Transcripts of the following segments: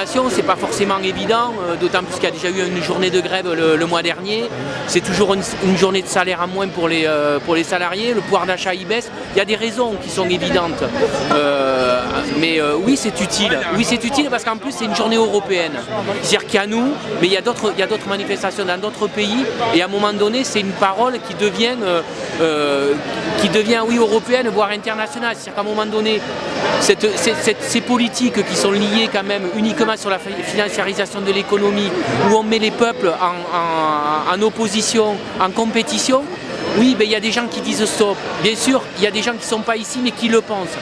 manifestation, c'est pas forcément évident, d'autant plus qu'il y a déjà eu une journée de grève le mois dernier. C'est toujours une journée de salaire en moins pour les salariés, le pouvoir d'achat y baisse. Il y a des raisons qui sont évidentes. Mais oui, c'est utile. Oui, c'est utile parce qu'en plus, c'est une journée européenne. C'est-à-dire qu'il y a nous, mais il y a d'autres manifestations dans d'autres pays. Et à un moment donné, c'est une parole qui devient oui, européenne, voire internationale. C'est-à-dire qu'à un moment donné, ces politiques qui sont liées quand même uniquement sur la financiarisation de l'économie, où on met les peuples en opposition, en compétition, oui, ben, il y a des gens qui disent stop. Bien sûr, il y a des gens qui ne sont pas ici mais qui le pensent.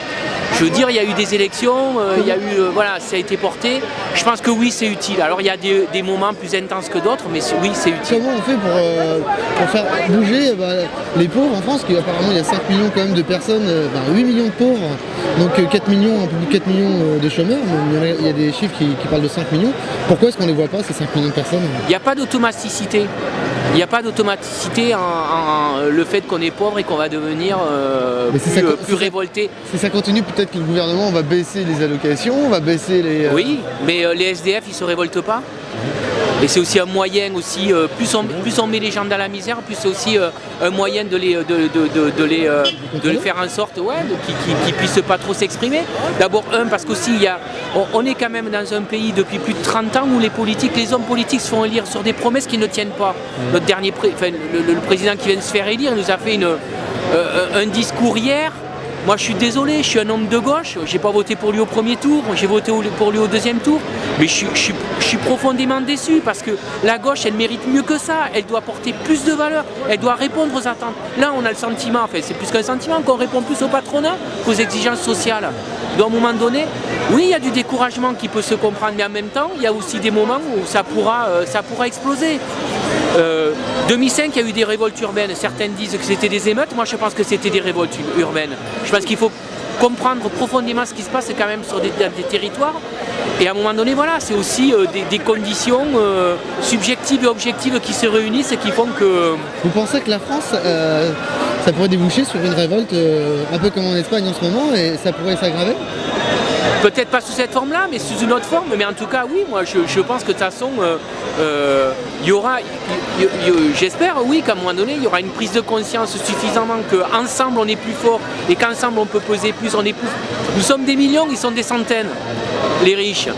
Je veux dire, il y a eu des élections, il y a eu, voilà, ça a été porté. Je pense que oui, c'est utile. Alors il y a des moments plus intenses que d'autres, mais oui, c'est utile. Comment on fait pour faire bouger les pauvres en France? Parce qu'apparemment il y a 5 millions quand même de personnes, 8 millions de pauvres, donc 4 millions, un peu plus de 4 millions de chômeurs, mais il y a des chiffres qui parlent de 5 millions. Pourquoi est-ce qu'on ne les voit pas, ces 5 millions de personnes? Il n'y a pas d'automaticité. Il n'y a pas d'automaticité en le fait qu'on est pauvre et qu'on va devenir plus révolté. Si ça continue, peut-être que le gouvernement va baisser les allocations, va baisser les... Oui, mais les SDF, ils ne se révoltent pas. Et c'est aussi un moyen, aussi, plus on met les gens dans la misère, plus c'est aussi un moyen de les faire en sorte qu'ils ne puissent pas trop s'exprimer. D'abord, parce qu'aussi, on est quand même dans un pays depuis plus de 30 ans où les hommes politiques se font élire sur des promesses qui ne tiennent pas. Notre dernier le président qui vient de se faire élire nous a fait un discours hier. Moi je suis désolé, je suis un homme de gauche, j'ai pas voté pour lui au premier tour, j'ai voté pour lui au deuxième tour, mais je suis profondément déçu parce que la gauche elle mérite mieux que ça, elle doit porter plus de valeur, elle doit répondre aux attentes. Là on a le sentiment, enfin c'est plus qu'un sentiment, qu'on répond plus au patronat qu'aux exigences sociales. Donc à un moment donné, oui il y a du découragement qui peut se comprendre, mais en même temps il y a aussi des moments où ça pourra exploser. 2005 il y a eu des révoltes urbaines, certaines disent que c'était des émeutes, moi je pense que c'était des révoltes urbaines. Je pense qu'il faut comprendre profondément ce qui se passe quand même sur des territoires. Et à un moment donné, voilà, c'est aussi des conditions subjectives et objectives qui se réunissent et qui font que... Vous pensez que la France, ça pourrait déboucher sur une révolte un peu comme en Espagne en ce moment et ça pourrait s'aggraver? Peut-être pas sous cette forme-là, mais sous une autre forme. Mais en tout cas, oui, moi je pense que de toute façon, il y aura, j'espère, oui, qu'à un moment donné, il y aura une prise de conscience suffisamment qu'ensemble on est plus fort et qu'ensemble on peut peser plus, Nous sommes des millions, ils sont des centaines, les riches.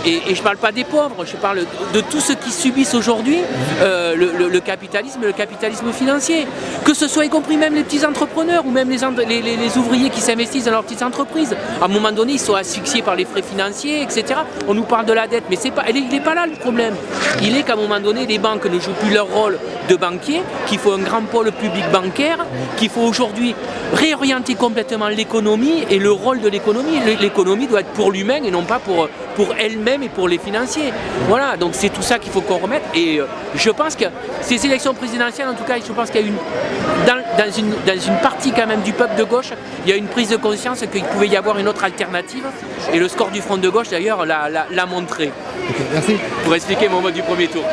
Et je ne parle pas des pauvres, je parle de tous ceux qui subissent aujourd'hui le capitalisme financier. Que ce soit y compris même les petits entrepreneurs ou même les ouvriers qui s'investissent dans leurs petites entreprises. À un moment donné, ils sont asphyxiés par les frais financiers, etc. On nous parle de la dette, mais il n'est pas là le problème. Il est qu'à un moment donné, les banques ne jouent plus leur rôle de banquier, qu'il faut un grand pôle public bancaire, qu'il faut aujourd'hui réorienter complètement l'économie et le rôle de l'économie. L'économie doit être pour l'humain et non pas pour elle-même et pour les financiers. Voilà, donc c'est tout ça qu'il faut qu'on remette. Et je pense que ces élections présidentielles, en tout cas, je pense qu'il y a dans une partie quand même du peuple de gauche, il y a une prise de conscience qu'il pouvait y avoir une autre alternative. Et le score du Front de gauche, d'ailleurs, l'a montré. Okay, merci. Pour expliquer mon vote du premier tour.